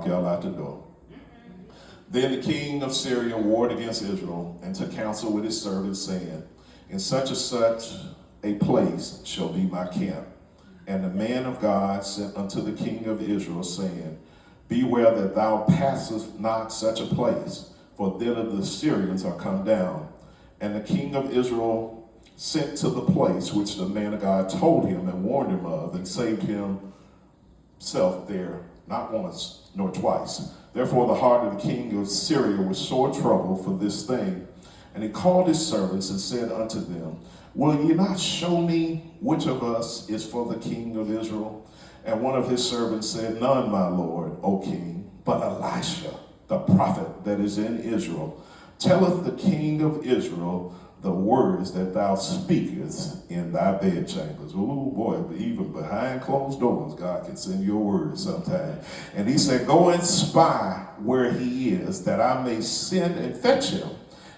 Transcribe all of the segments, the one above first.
walk y'all out the door. Then the king of Syria warred against Israel and took counsel with his servants, saying, in such and such a place shall be my camp. And the man of God sent unto the king of Israel, saying, beware that thou passest not such a place, for thither the Syrians are come down. And the king of Israel sent to the place which the man of God told him and warned him of, and saved himself there, not once nor twice. Therefore the heart of the king of Syria was sore troubled for this thing. And he called his servants and said unto them, will ye not show me which of us is for the king of Israel? And one of his servants said, none, my lord, O king, but Elisha, the prophet that is in Israel, telleth the king of Israel the words that thou speakest in thy bedchambers. Oh boy, but even behind closed doors, God can send you a word sometime. And he said, go and spy where he is, that I may send and fetch him.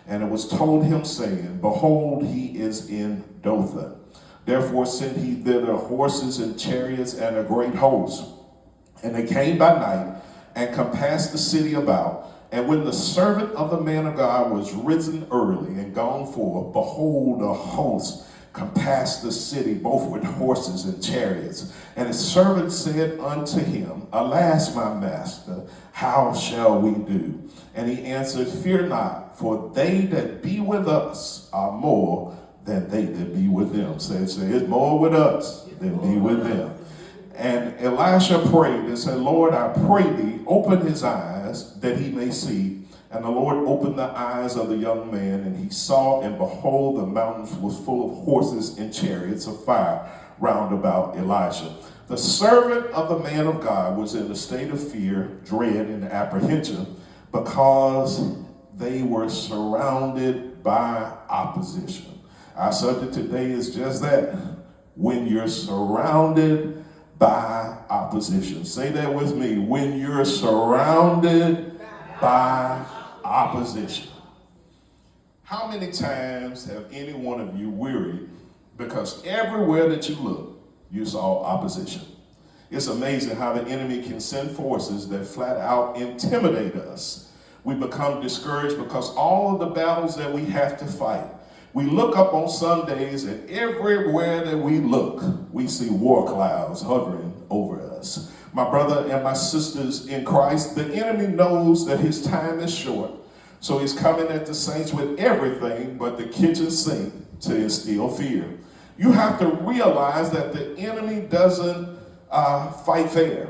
And it was told him, saying, behold, he is in Dothan. Therefore sent he thither horses and chariots and a great host. And they came by night and compassed the city about. And when the servant of the man of God was risen early and gone forth, behold, a host compassed the city, both with horses and chariots. And his servant said unto him, alas, my master, how shall we do? And he answered, fear not, for they that be with us are more than they that be with them. Say, it's more with us than be with them. And Elisha prayed and said, Lord, I pray thee, open his eyes that he may see. And the Lord opened the eyes of the young man, and he saw, and behold, the mountains was full of horses and chariots of fire round about Elisha. The servant of the man of God was in a state of fear, dread, and apprehension, because they were surrounded by opposition. Our subject today is just that. When you're surrounded by opposition. Say that with me. When you're surrounded by opposition. How many times have any one of you wearied because everywhere that you look, you saw opposition? It's amazing how the enemy can send forces that flat out intimidate us. We become discouraged because all of the battles that we have to fight. We look up on Sundays, and everywhere that we look, we see war clouds hovering over us. My brother and my sisters in Christ, the enemy knows that his time is short, so he's coming at the saints with everything but the kitchen sink to instill fear. You have to realize that the enemy doesn't fight fair.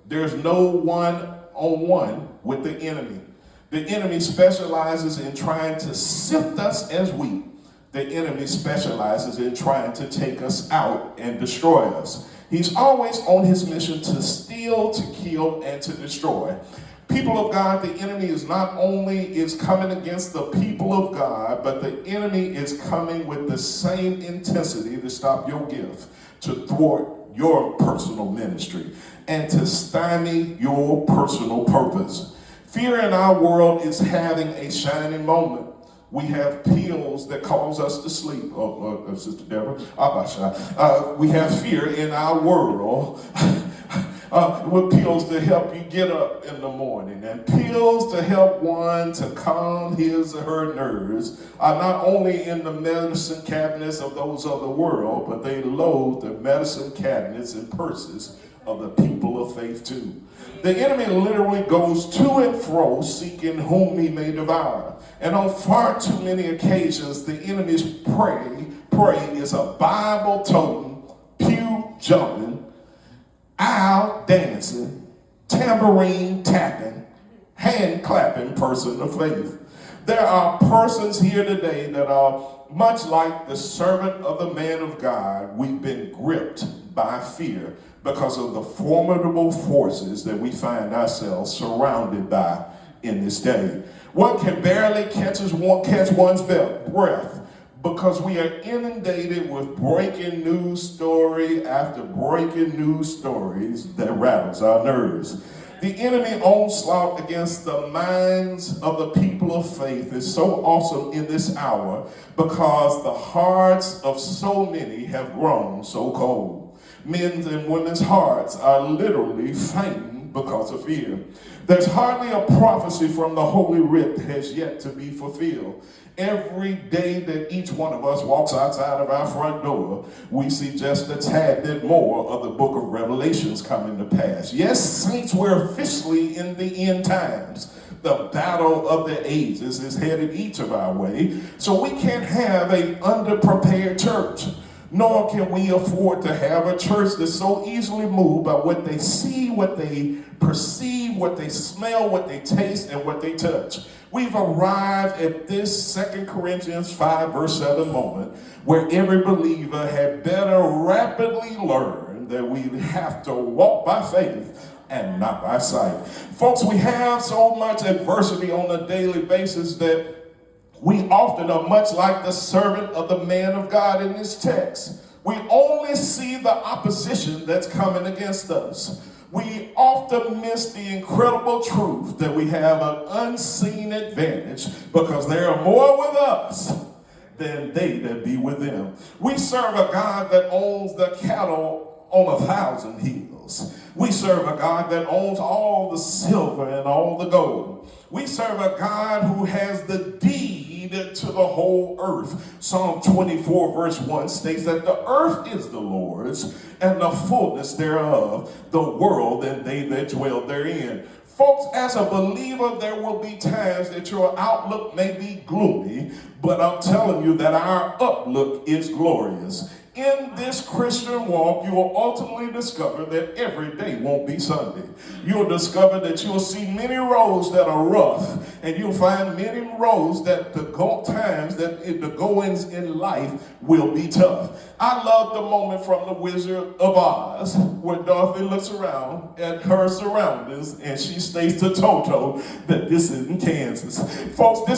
There's no one-on-one with the enemy. The enemy specializes in trying to sift us as wheat. The enemy specializes in trying to take us out and destroy us. He's always on his mission to steal, to kill, and to destroy. People of God, the enemy is not only is coming against the people of God, but the enemy is coming with the same intensity to stop your gift, to thwart your personal ministry, and to stymie your personal purpose. Fear in our world is having a shining moment. We have pills that cause us to sleep. Sister Deborah, we have fear in our world with pills to help you get up in the morning, and pills to help one to calm his or her nerves are not only in the medicine cabinets of those of the world, but they load the medicine cabinets and purses of the people of faith too. The enemy literally goes to and fro seeking whom he may devour. And on far too many occasions, the enemy's prey is a Bible-toting, pew-jumping, aisle-dancing, tambourine-tapping, hand-clapping person of faith. There are persons here today that are much like the servant of the man of God. We've been gripped by fear because of the formidable forces that we find ourselves surrounded by in this day. One can barely catch one's breath because we are inundated with breaking news story after breaking news stories that rattles our nerves. The enemy onslaught against the minds of the people of faith is so awesome in this hour because the hearts of so many have grown so cold. Men's and women's hearts are literally fainting because of fear. There's hardly a prophecy from the Holy Writ that has yet to be fulfilled. Every day that each one of us walks outside of our front door, we see just a tad bit more of the book of Revelations coming to pass. Yes, saints, we're officially in the end times. The battle of the ages is headed each of our way, so we can't have an underprepared church. Nor can we afford to have a church that's so easily moved by what they see, what they perceive, what they smell, what they taste, and what they touch. We've arrived at this 2 Corinthians 5 verse 7 moment where every believer had better rapidly learn that we have to walk by faith and not by sight. Folks, we have so much adversity on a daily basis that we often are much like the servant of the man of God in this text. We only see the opposition that's coming against us. We often miss the incredible truth that we have an unseen advantage because there are more with us than they that be with them. We serve a God that owns the cattle on 1,000 hills. We serve a God that owns all the silver and all the gold. We serve a God who has the deed to the whole earth. Psalm 24 verse 1 states that the earth is the Lord's and the fullness thereof, the world and they that dwell therein. Folks, as a believer, there will be times that your outlook may be gloomy, but I'm telling you that our outlook is glorious. In this Christian walk, you will ultimately discover that every day won't be Sunday. You'll discover that you'll see many roads that are rough, and you'll find many roads that the goings in life will be tough. I love the moment from The Wizard of Oz where Dorothy looks around at her surroundings and she states to Toto that this isn't Kansas. Folks, this